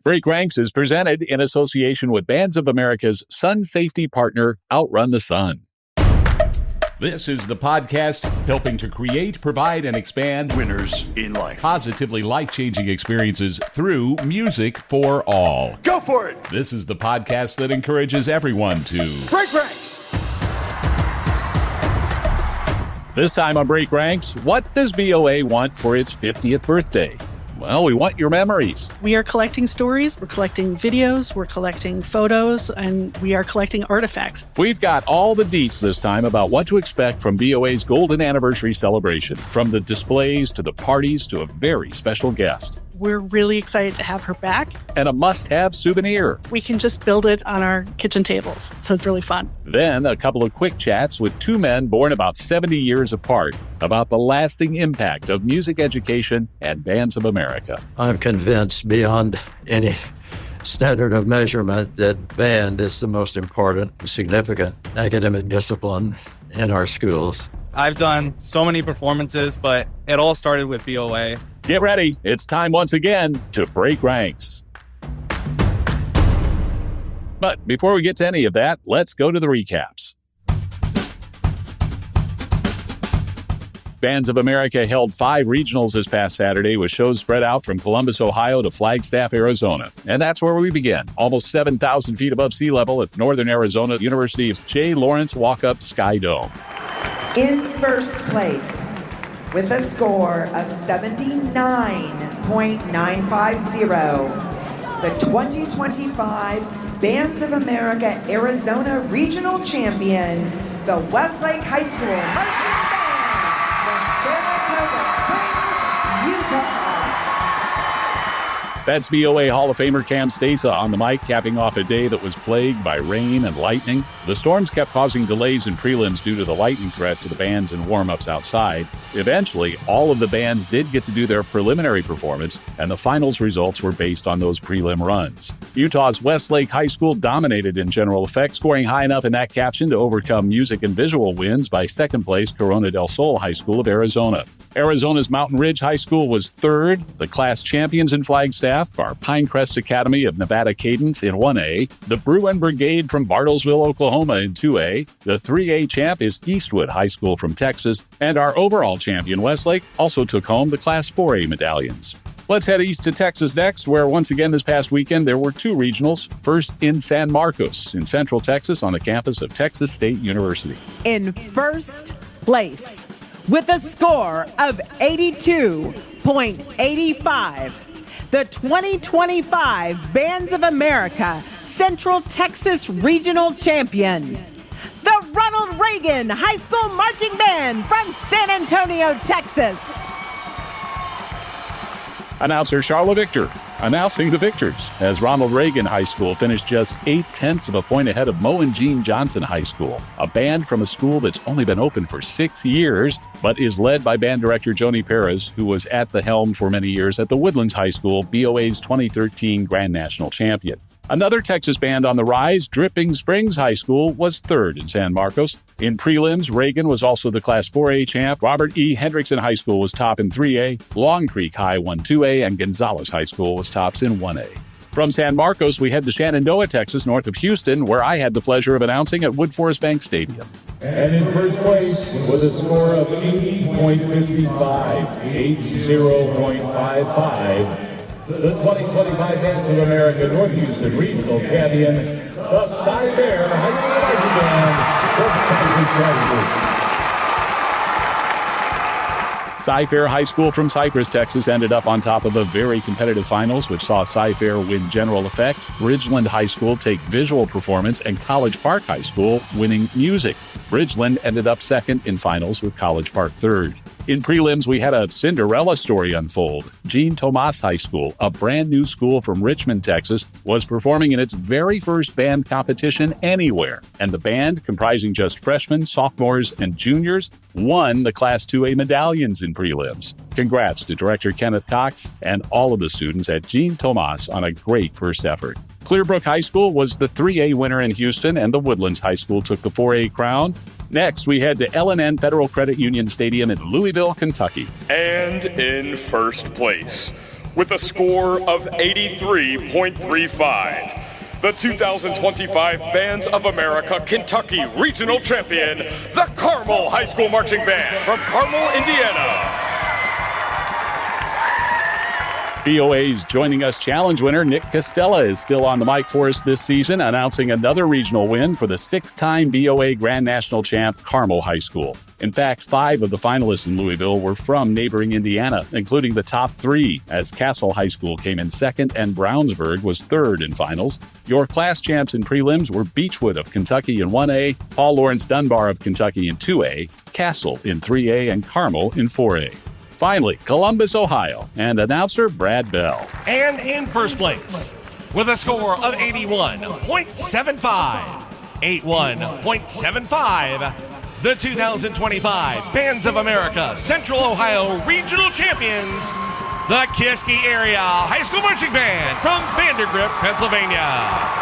Break Ranks is presented in association with Bands of America's Sun Safety partner, Outrun the Sun. This is the podcast helping to create, provide, and expand winners in life. Positively life-changing experiences through music for all. Go for it! This is the podcast that encourages everyone to break ranks. This time on Break Ranks, what does BOA want for its 50th birthday? Well, we want your memories. We are collecting stories, we're collecting videos, we're collecting photos, and we are collecting artifacts. We've got all the deets this time about what to expect from BOA's Golden Anniversary celebration, from the displays to the parties to a very special guest. We're really excited to have her back. And a must-have souvenir. We can just build it on our kitchen tables, so it's really fun. Then a couple of quick chats with two men born about 70 years apart about the lasting impact of music education and Bands of America. I'm convinced beyond any standard of measurement that band is the most important, significant academic discipline in our schools. I've done so many performances, but it all started with BOA. Get ready. It's time once again to break ranks. But before we get to any of that, let's go to the recaps. Bands of America held 5 regionals this past Saturday with shows spread out from Columbus, Ohio to Flagstaff, Arizona. And that's where we begin, almost 7,000 feet above sea level at Northern Arizona University's J. Lawrence Walkup Sky Dome. In first place, with a score of 79.950, the 2025 Bands of America Arizona Regional Champion, the Westlake High School Marching Band from Saratoga Springs, Utah. That's BOA Hall of Famer Cam Stasa on the mic, capping off a day that was plagued by rain and lightning. The storms kept causing delays in prelims due to the lightning threat to the bands and warm-ups outside. Eventually, all of the bands did get to do their preliminary performance, and the finals results were based on those prelim runs. Utah's Westlake High School dominated in general effect, scoring high enough in that caption to overcome music and visual wins by second place Corona del Sol High School of Arizona. Arizona's Mountain Ridge High School was third. The class champions in Flagstaff are Pinecrest Academy of Nevada Cadence in 1A, the Bruin Brigade from Bartlesville, Oklahoma in 2A, the 3A champ is Eastwood High School from Texas, and our overall champion Westlake also took home the Class 4A medallions. Let's head east to Texas next, where once again this past weekend there were 2 regionals, first in San Marcos in Central Texas on the campus of Texas State University. In first place, with a score of 82.85, the 2025 Bands of America Central Texas Regional Champion, the Ronald Reagan High School Marching Band from San Antonio, Texas. Announcer Charla Victor announcing the victors as Ronald Reagan High School finished just 0.8 of a point ahead of Mo and Jean Johnson High School, a band from a school that's only been open for 6 years, but is led by band director Joni Perez, who was at the helm for many years at the Woodlands High School, BOA's 2013 Grand National Champion. Another Texas band on the rise, Dripping Springs High School, was third in San Marcos. In prelims, Reagan was also the Class 4A champ. Robert E. Hendrickson High School was top in 3A. Long Creek High won 2A, and Gonzales High School was tops in 1A. From San Marcos, we head to Shenandoah, Texas, north of Houston, where I had the pleasure of announcing at Wood Forest Bank Stadium. And in first place, with a score of 80.55, 80.55, the 2025 Bands of America North Houston Regional Champion, the Cy-Fair High School Marching Band from Texas. Cy-Fair High School from Cypress, Texas ended up on top of a very competitive finals, which saw Cy-Fair win general effect, Bridgeland High School take visual performance, and College Park High School winning music. Bridgeland ended up second in finals with College Park third. In prelims, we had a Cinderella story unfold. Jean Tomas High School, a brand new school from Richmond, Texas, was performing in its very first band competition anywhere. And the band, comprising just freshmen, sophomores, and juniors, won the Class 2A medallions in prelims. Congrats to Director Kenneth Cox and all of the students at Jean Tomas on a great first effort. Clearbrook High School was the 3A winner in Houston, and the Woodlands High School took the 4A crown. Next, we head to L&N Federal Credit Union Stadium in Louisville, Kentucky. And in first place, with a score of 83.35. The 2025 Bands of America Kentucky Regional Champion, the Carmel High School Marching Band from Carmel, Indiana. BOA's Joining Us Challenge winner Nick Costella is still on the mic for us this season, announcing another regional win for the six-time BOA Grand National champ Carmel High School. In fact, 5 of the finalists in Louisville were from neighboring Indiana, including the top 3, as Castle High School came in second and Brownsburg was third in finals. Your class champs in prelims were Beechwood of Kentucky in 1A, Paul Lawrence Dunbar of Kentucky in 2A, Castle in 3A, and Carmel in 4A. Finally, Columbus, Ohio, and announcer Brad Bell. And in first place, with a score of 81.75, 81.75, the 2025 Bands of America Central Ohio Regional Champions, the Kiski Area High School Marching Band from Vandergrift, Pennsylvania.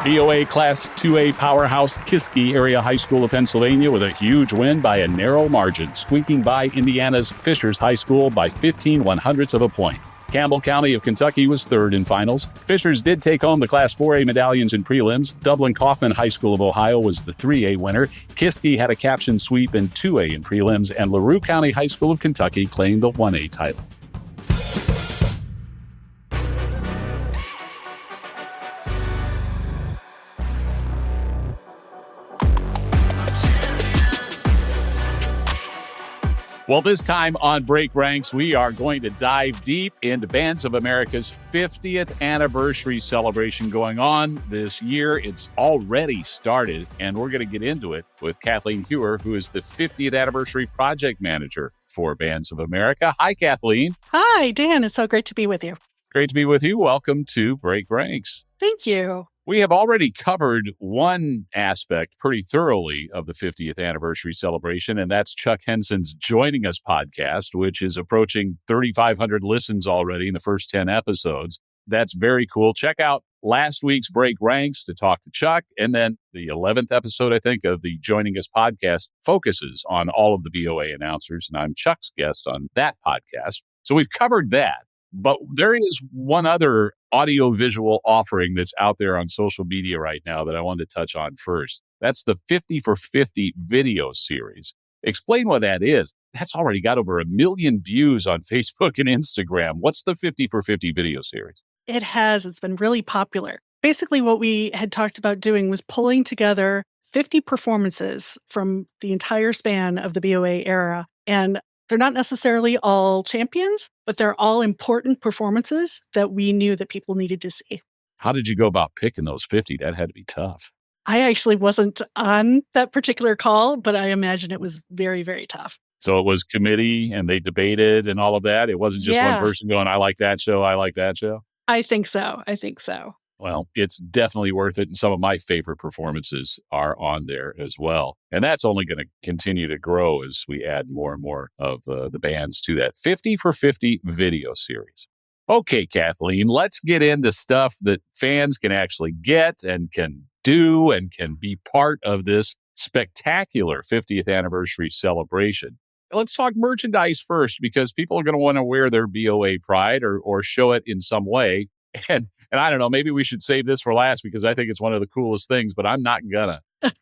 BOA Class 2A powerhouse Kiski Area High School of Pennsylvania with a huge win by a narrow margin, squeaking by Indiana's Fishers High School by 15/100ths of a point. Campbell County of Kentucky was third in finals. Fishers did take home the Class 4A medallions in prelims. Dublin-Kaufman High School of Ohio was the 3A winner. Kiski had a caption sweep in 2A in prelims, and LaRue County High School of Kentucky claimed the 1A title. Well, this time on Break Ranks, we are going to dive deep into Bands of America's 50th anniversary celebration going on this year. It's already started, and we're going to get into it with Kathleen Heuer, who is the 50th anniversary project manager for Bands of America. Hi, Kathleen. Hi, Dan. It's so great to be with you. Great to be with you. Welcome to Break Ranks. Thank you. We have already covered one aspect pretty thoroughly of the 50th anniversary celebration, and that's Chuck Henson's Joining Us podcast, which is approaching 3,500 listens already in the first 10 episodes. That's very cool. Check out last week's Break Ranks to talk to Chuck, and then the 11th episode, I think, of the Joining Us podcast focuses on all of the BOA announcers, and I'm Chuck's guest on that podcast. So we've covered that. But there is one other audio-visual offering that's out there on social media right now that I wanted to touch on first. That's the 50 for 50 video series. Explain what that is. That's already got over 1 million views on Facebook and Instagram. What's the 50 for 50 video series? It has. It's been really popular. Basically, what we had talked about doing was pulling together 50 performances from the entire span of the BOA era. And they're not necessarily all champions, but they're all important performances that we knew that people needed to see. How did you go about picking those 50? That had to be tough. I actually wasn't on that particular call, but I imagine it was very, very tough. So it was committee and they debated and all of that? It wasn't just one person going, I like that show, I like that show? I think so. Well, it's definitely worth it. And some of my favorite performances are on there as well. And that's only going to continue to grow as we add more and more of the bands to that 50 for 50 video series. Okay, Kathleen, let's get into stuff that fans can actually get and can do and can be part of this spectacular 50th anniversary celebration. Let's talk merchandise first, because people are going to want to wear their BOA pride or show it in some way. And I don't know, maybe we should save this for last because I think it's one of the coolest things, but I'm not gonna.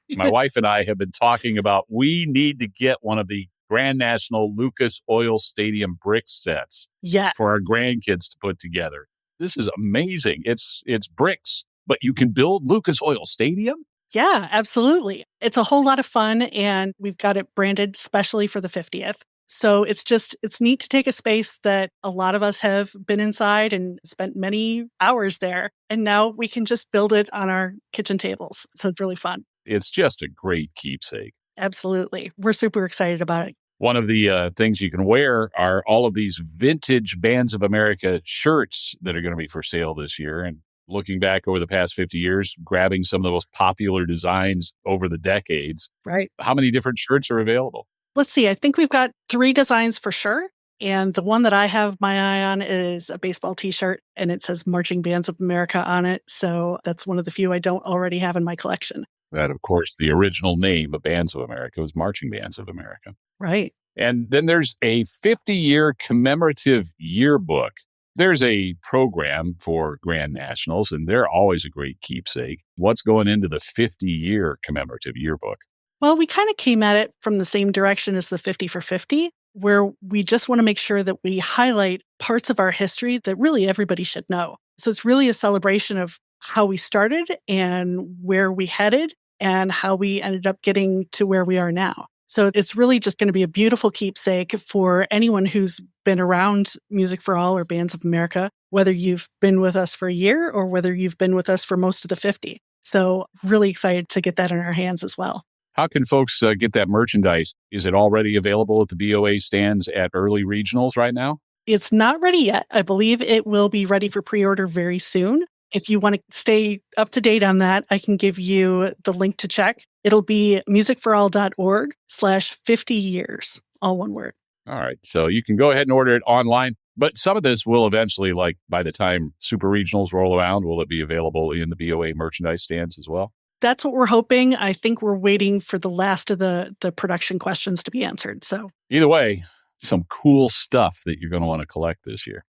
My wife and I have been talking about we need to get one of the Grand National Lucas Oil Stadium brick sets for our grandkids to put together. This is amazing. It's bricks, but you can build Lucas Oil Stadium? Yeah, absolutely. It's a whole lot of fun, and we've got it branded specially for the 50th. So it's neat to take a space that a lot of us have been inside and spent many hours there. And now we can just build it on our kitchen tables. So it's really fun. It's just a great keepsake. Absolutely. We're super excited about it. One of the things you can wear are all of these vintage Bands of America shirts that are going to be for sale this year. And looking back over the past 50 years, grabbing some of the most popular designs over the decades. Right. How many different shirts are available? Let's see. I think we've got 3 designs for sure. And the one that I have my eye on is a baseball t-shirt, and it says Marching Bands of America on it. So that's one of the few I don't already have in my collection. That, of course, the original name of Bands of America was Marching Bands of America. Right. And then there's a 50-year commemorative yearbook. There's a program for Grand Nationals, and they're always a great keepsake. What's going into the 50-year commemorative yearbook? Well, we kind of came at it from the same direction as the 50 for 50, where we just want to make sure that we highlight parts of our history that really everybody should know. So it's really a celebration of how we started and where we headed and how we ended up getting to where we are now. So it's really just going to be a beautiful keepsake for anyone who's been around Music for All or Bands of America, whether you've been with us for a year or whether you've been with us for most of the 50. So really excited to get that in our hands as well. How can folks get that merchandise? Is it already available at the BOA stands at early regionals right now? It's not ready yet. I believe it will be ready for pre-order very soon. If you want to stay up to date on that, I can give you the link to check. It'll be musicforall.org/50 years, all one word. All right. So you can go ahead and order it online. But some of this will eventually, like by the time Super Regionals roll around, will it be available in the BOA merchandise stands as well? That's what we're hoping. I think we're waiting for the last of the production questions to be answered. So either way, some cool stuff that you're going to want to collect this year.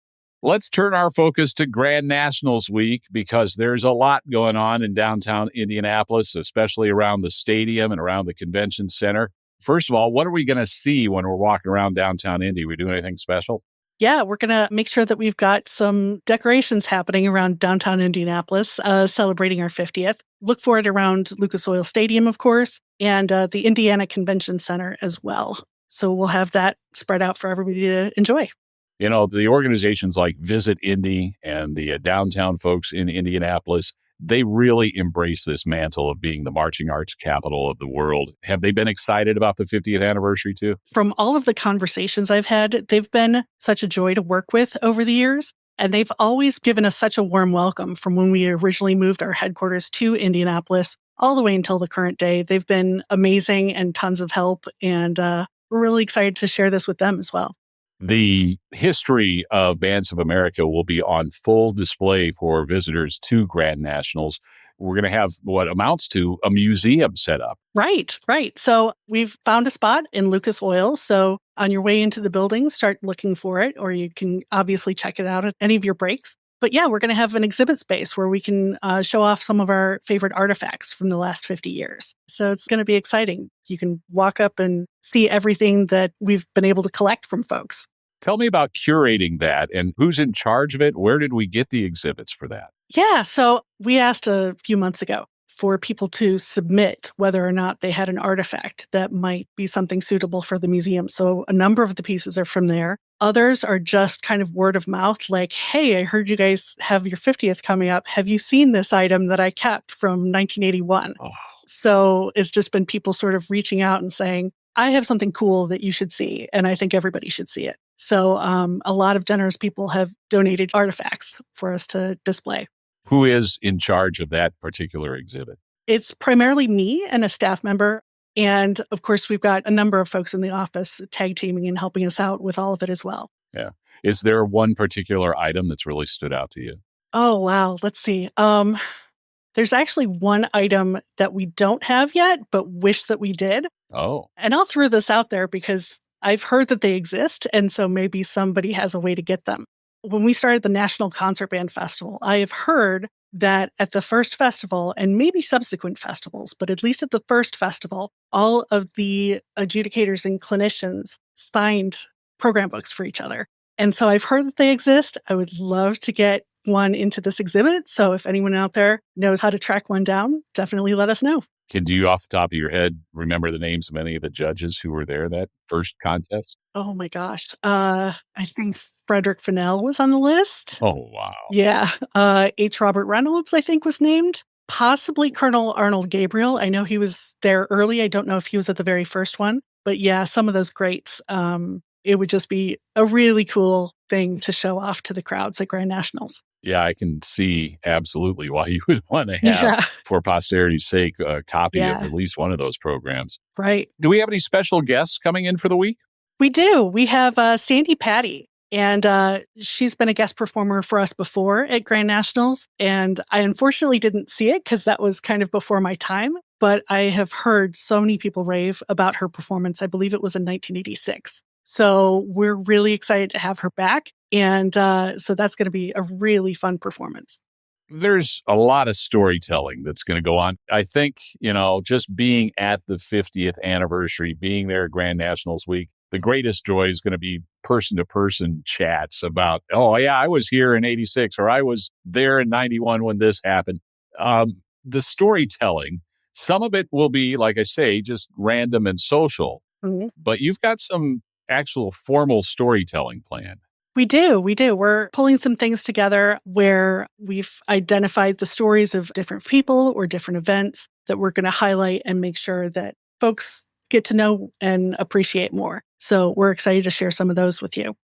Let's turn our focus to Grand Nationals week because there's a lot going on in downtown Indianapolis, especially around the stadium and around the convention center. First of all, what are we going to see when we're walking around downtown Indy? We do anything special? Yeah, we're going to make sure that we've got some decorations happening around downtown Indianapolis, celebrating our 50th. Look for it around Lucas Oil Stadium, of course, and the Indiana Convention Center as well. So we'll have that spread out for everybody to enjoy. You know, the organizations like Visit Indy and the downtown folks in Indianapolis, they really embrace this mantle of being the marching arts capital of the world. Have they been excited about the 50th anniversary too? From all of the conversations I've had, they've been such a joy to work with over the years. And they've always given us such a warm welcome from when we originally moved our headquarters to Indianapolis all the way until the current day. They've been amazing and tons of help. And we're really excited to share this with them as well. The history of Bands of America will be on full display for visitors to Grand Nationals. We're going to have what amounts to a museum set up. Right. So we've found a spot in Lucas Oil. So on your way into the building, start looking for it, or you can obviously check it out at any of your breaks. But yeah, we're going to have an exhibit space where we can show off some of our favorite artifacts from the last 50 years. So it's going to be exciting. You can walk up and see everything that we've been able to collect from folks. Tell me about curating that and who's in charge of it. Where did we get the exhibits for that? Yeah, so we asked a few months ago for people to submit whether or not they had an artifact that might be something suitable for the museum. So a number of the pieces are from there. Others are just kind of word of mouth, like, hey, I heard you guys have your 50th coming up. Have you seen this item that I kept from 1981? Oh. So it's just been people sort of reaching out and saying, I have something cool that you should see, and I think everybody should see it. So a lot of generous people have donated artifacts for us to display. Who is in charge of that particular exhibit? It's primarily me and a staff member. And of course, we've got a number of folks in the office tag teaming and helping us out with all of it as well. Yeah. Is there one particular item that's really stood out to you? Oh, wow. Let's see. There's actually one item that we don't have yet, but wish that we did. Oh. And I'll throw this out there because I've heard that they exist. And so maybe somebody has a way to get them. When we started the National Concert Band Festival, I have heard that at the first festival and maybe subsequent festivals, but at least at the first festival, all of the adjudicators and clinicians signed program books for each other. And so I've heard that they exist. I would love to get one into this exhibit. So if anyone out there knows how to track one down, definitely let us know. Can you, off the top of your head, remember the names of any of the judges who were there that first contest? Oh my gosh. I think Frederick Fennell was on the list. Oh, wow. Yeah. H. Robert Reynolds, I think, was named. Possibly Colonel Arnold Gabriel. I know he was there early. I don't know if he was at the very first one. But yeah, some of those greats. It would just be a really cool thing to show off to the crowds at Grand Nationals. Yeah, I can see absolutely why you would want to have, for posterity's sake, a copy of at least one of those programs. Right. Do we have any special guests coming in for the week? We do. We have Sandy Patty, and she's been a guest performer for us before at Grand Nationals. And I unfortunately didn't see it because that was kind of before my time. but I have heard so many people rave about her performance. I believe it was in 1986. So we're really excited to have her back. And so that's going to be a really fun performance. There's a lot of storytelling that's going to go on. I think, just being at the 50th anniversary, being there at Grand Nationals Week, the greatest joy is going to be person-to-person chats about, oh, yeah, I was here in 86, or I was there in 91 when this happened. The storytelling, some of it will be, like I say, just random and social, but you've got some actual formal storytelling planned. We do. We're pulling some things together where we've identified the stories of different people or different events that we're going to highlight and make sure that folks get to know and appreciate more. So we're excited to share some of those with you.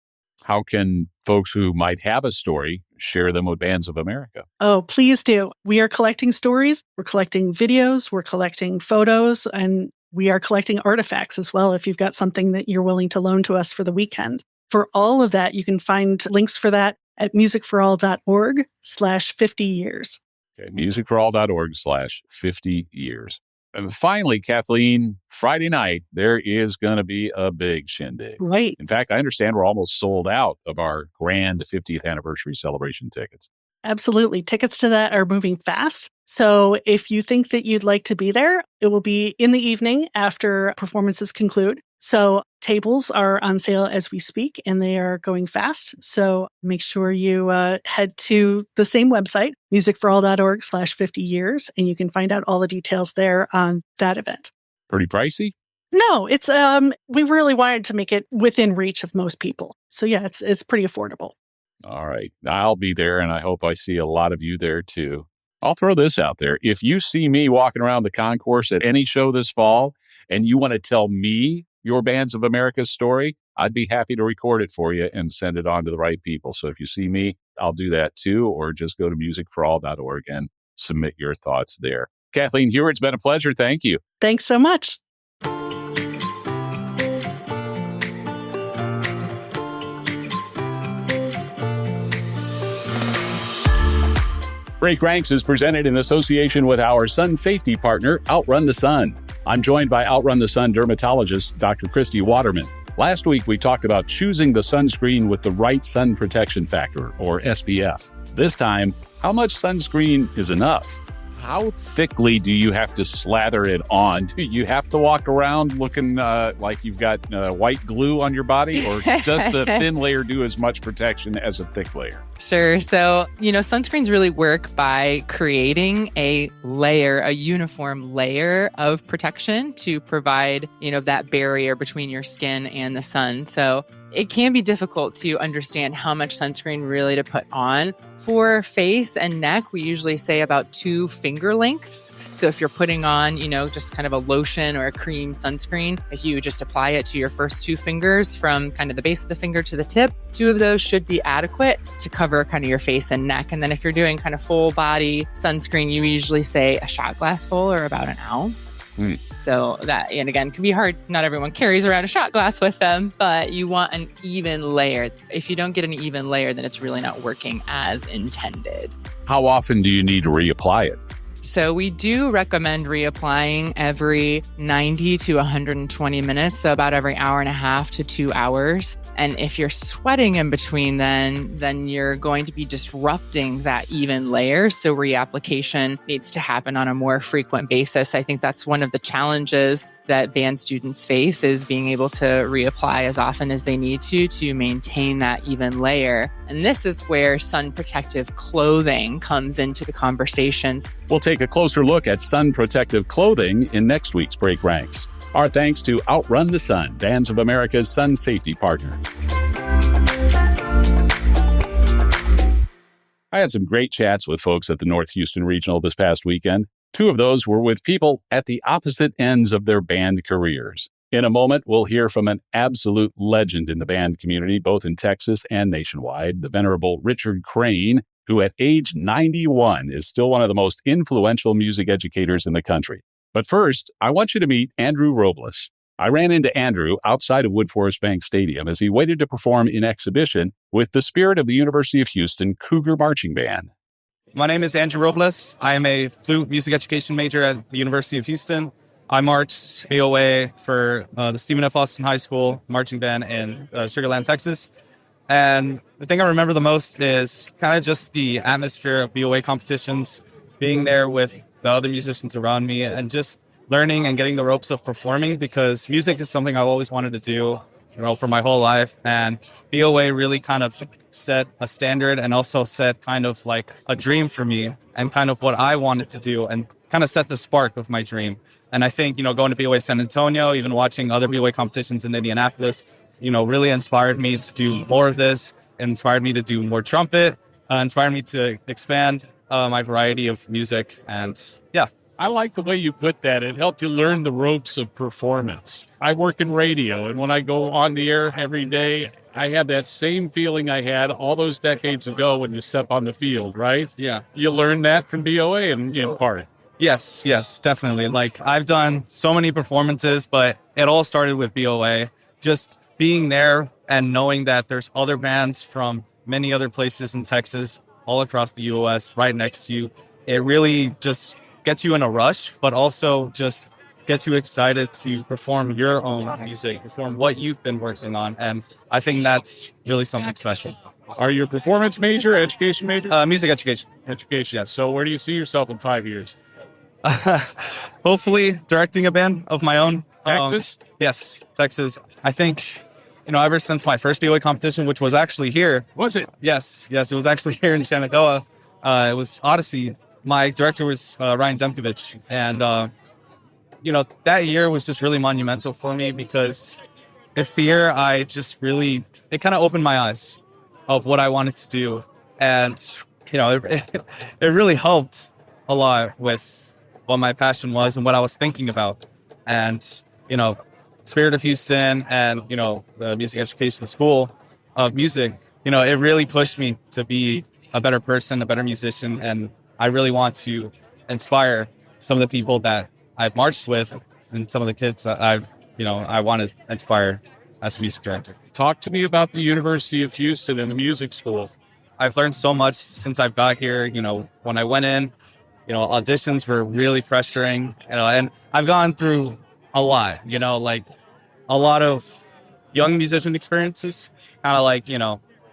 How can folks who might have a story share them with Bands of America? Oh, please do. We are collecting stories. We're collecting videos. We're collecting photos. And we are collecting artifacts as well if you've got something that you're willing to loan to us for the weekend. For all of that, you can find links for that at musicforall.org/50years. Okay, musicforall.org/50years. And finally, Kathleen, Friday night, there is going to be a big shindig. Right. In fact, I understand we're almost sold out of our grand 50th anniversary celebration tickets. Absolutely. Tickets to that are moving fast. So if you think that you'd like to be there, it will be in the evening after performances conclude. So tables are on sale as we speak, and they are going fast. So make sure you head to the same website, musicforall.org/50years, and you can find out all the details there on that event. Pretty pricey? No, it's we really wanted to make it within reach of most people. So yeah, it's pretty affordable. All right. I'll be there, and I hope I see a lot of you there too. I'll throw this out there. If you see me walking around the concourse at any show this fall, and you want to tell me your Bands of America story, I'd be happy to record it for you and send it on to the right people. So if you see me, I'll do that too, or just go to musicforall.org and submit your thoughts there. Kathleen Heuer, it's been a pleasure. Thank you. Thanks so much. Break Ranks is presented in association with our sun safety partner, Outrun the Sun. I'm joined by Outrun the Sun dermatologist, Dr. Christy Waterman. Last week, we talked about choosing the sunscreen with the right sun protection factor, or SPF. This time, how much sunscreen is enough? How thickly do you have to slather it on? Do you have to walk around looking like you've got white glue on your body? Or does the thin layer do as much protection as a thick layer? Sure. So, sunscreens really work by creating a layer, a uniform layer of protection to provide, that barrier between your skin and the sun. So it can be difficult to understand how much sunscreen really to put on. For face and neck, we usually say about 2 finger lengths. So if you're putting on, just kind of a lotion or a cream sunscreen, if you just apply it to your first 2 fingers from kind of the base of the finger to the tip, 2 of those should be adequate to cover kind of your face and neck. And then if you're doing kind of full body sunscreen, you usually say a shot glass full or about an ounce. So that, and again, can be hard. Not everyone carries around a shot glass with them, but you want an even layer. If you don't get an even layer, then it's really not working as intended. How often do you need to reapply it? So we do recommend reapplying every 90 to 120 minutes, so about every hour and a half to 2 hours. And if you're sweating in between, then you're going to be disrupting that even layer. So reapplication needs to happen on a more frequent basis. I think that's one of the challenges that band students face, is being able to reapply as often as they need to maintain that even layer. And this is where sun protective clothing comes into the conversations. We'll take a closer look at sun protective clothing in next week's Break Ranks. Our thanks to Outrun the Sun, Bands of America's sun safety partner. I had some great chats with folks at the North Houston Regional this past weekend. 2 of those were with people at the opposite ends of their band careers. In a moment, we'll hear from an absolute legend in the band community, both in Texas and nationwide, the venerable Richard Crain, who at age 91 is still one of the most influential music educators in the country. But first, I want you to meet Andrew Robles. I ran into Andrew outside of Woodforest Bank Stadium as he waited to perform in exhibition with the Spirit of the University of Houston Cougar Marching Band. My name is Andrew Robles. I am a flute music education major at the University of Houston. I marched BOA for the Stephen F. Austin High School marching band in Sugar Land, Texas. And the thing I remember the most is kind of just the atmosphere of BOA competitions, being there with the other musicians around me and just learning and getting the ropes of performing, because music is something I've always wanted to do, for my whole life. And BOA really kind of set a standard and also set kind of like a dream for me and kind of what I wanted to do and kind of set the spark of my dream. And I think, going to BOA San Antonio, even watching other BOA competitions in Indianapolis, really inspired me to do more of this, inspired me to do more trumpet, inspired me to expand my variety of music. And yeah. I like the way you put that. It helped you learn the ropes of performance. I work in radio, and when I go on the air every day, I have that same feeling I had all those decades ago when you step on the field, right? Yeah. You learn that from BOA and part. Yes, definitely. Like, I've done so many performances, but it all started with BOA. Just being there and knowing that there's other bands from many other places in Texas, all across the U.S., right next to you, it really just gets you in a rush, but also just gets you excited to perform your own music, perform what you've been working on. And I think that's really something special. Are you a performance major, education major? Music education. Education, yes. So where do you see yourself in 5 years? Hopefully directing a band of my own. Texas? Yes, Texas. I think, ever since my first BOA competition, which was actually here. Was it? Yes, it was actually here in Shenandoah. It was Odyssey. My director was Ryan Demkovich. And, that year was just really monumental for me because it's the year I just really, it kind of opened my eyes of what I wanted to do. And, it really helped a lot with what my passion was and what I was thinking about. And, Spirit of Houston and, the Music Education School of Music, it really pushed me to be a better person, a better musician. And I really want to inspire some of the people that I've marched with and some of the kids that I want to inspire as a music director. Talk to me about the University of Houston and the music school. I've learned so much since I've got here. When I went in, auditions were really pressuring, and I've gone through a lot, like a lot of young musician experiences, kind of like,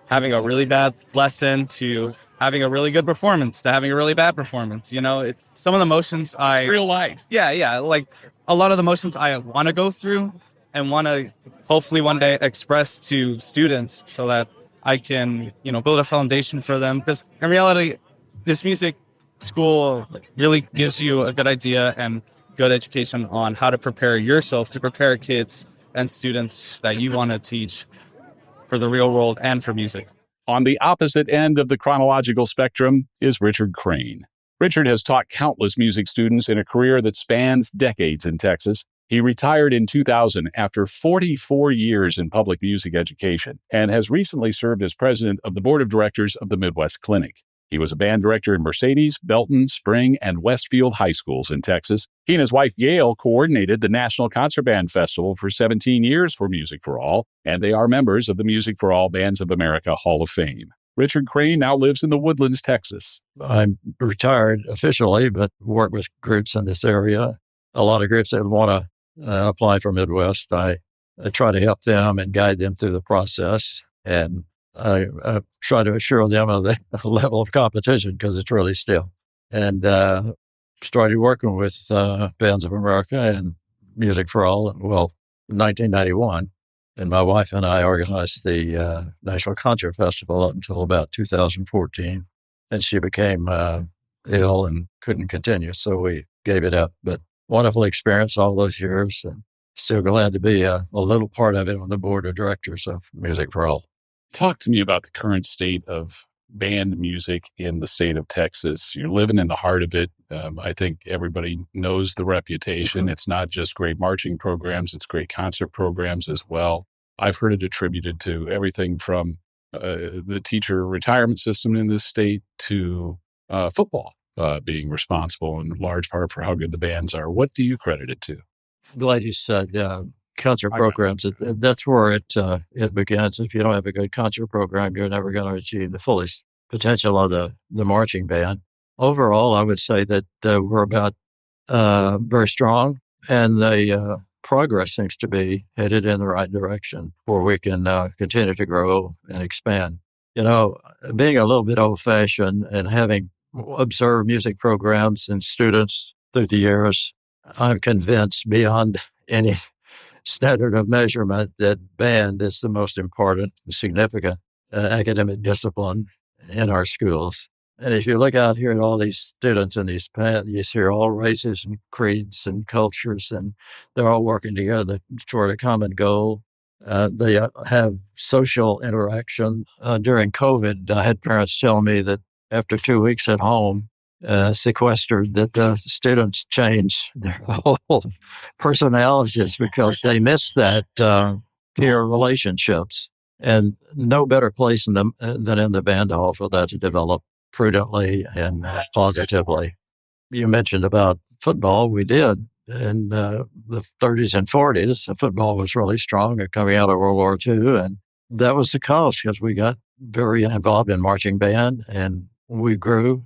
having a really bad lesson to having a really good performance to having a really bad performance. Some of the emotions real life. Yeah. Like a lot of the emotions I want to go through and want to hopefully one day express to students so that I can, build a foundation for them. Because in reality, this music school really gives you a good idea and good education on how to prepare yourself to prepare kids and students that you want to teach for the real world and for music. On the opposite end of the chronological spectrum is Richard Crain. Richard has taught countless music students in a career that spans decades in Texas. He retired in 2000 after 44 years in public music education and has recently served as president of the board of directors of the Midwest Clinic. He was a band director in Mercedes, Belton, Spring, and Westfield high schools in Texas. He and his wife, Gail, coordinated the National Concert Band Festival for 17 years for Music for All, and they are members of the Music for All Bands of America Hall of Fame. Richard Crain now lives in the Woodlands, Texas. I'm retired officially, but work with groups in this area. A lot of groups that want to apply for Midwest. I try to help them and guide them through the process, and I try to assure them of the level of competition because it's really stiff. And started working with Bands of America and Music for All, in 1991. And my wife and I organized the National Concert Festival up until about 2014. And she became ill and couldn't continue, so we gave it up. But wonderful experience all those years, and still glad to be a little part of it on the board of directors of Music for All. Talk to me about the current state of band music in the state of Texas. You're living in the heart of it. I think everybody knows the reputation. It's not just great marching programs, it's great concert programs as well. I've heard it attributed to everything from the teacher retirement system in this state to football being responsible in large part for how good the bands are. What do you credit it to? Glad you said concert programs. That's where it begins. If you don't have a good concert program, you're never going to achieve the fullest potential of the marching band. overall, I would say that we're about very strong, and the progress seems to be headed in the right direction where we can continue to grow and expand. You know, being a little bit old-fashioned and having observed music programs and students through the years, I'm convinced beyond any standard of measurement that band is the most important, significant academic discipline in our schools. And if you look out here at all these students in these bands, you see all races and creeds and cultures, and they're all working together toward a common goal. They have social interaction. During COVID, I had parents tell me that after 2 weeks at home, sequestered, that the students change their whole personalities because they miss that peer relationships. And no better place than in the band hall for that to develop prudently and positively. You mentioned about football. We did. In the 30s and 40s, the football was really strong coming out of World War II. And that was the cause because we got very involved in marching band and we grew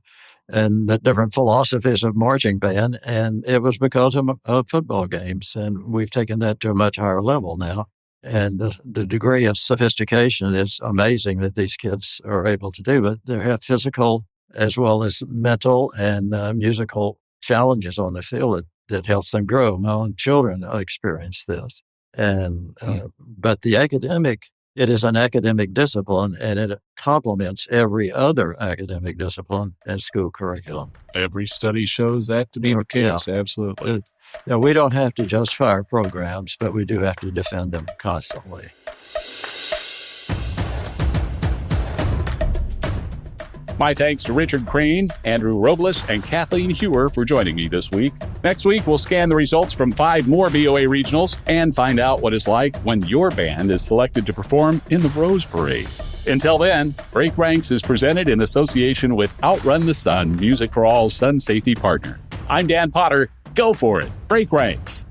and the different philosophies of marching band. And it was because of football games. And we've taken that to a much higher level now. And the degree of sophistication is amazing that these kids are able to do, but they have physical as well as mental and musical challenges on the field that helps them grow. My own children experience this. And but the academic, it is an academic discipline, and it complements every other academic discipline and school curriculum. Every study shows that to be the case. Yeah. Absolutely. Now, we don't have to justify our programs, but we do have to defend them constantly. My thanks to Richard Crain, Andrew Robles, and Kathleen Heuer for joining me this week. Next week, we'll scan the results from 5 more BOA regionals and find out what it's like when your band is selected to perform in the Rose Parade. Until then, Break Ranks is presented in association with Outrun the Sun, Music for All's Sun Safety Partner. I'm Dan Potter. Go for it. Break Ranks.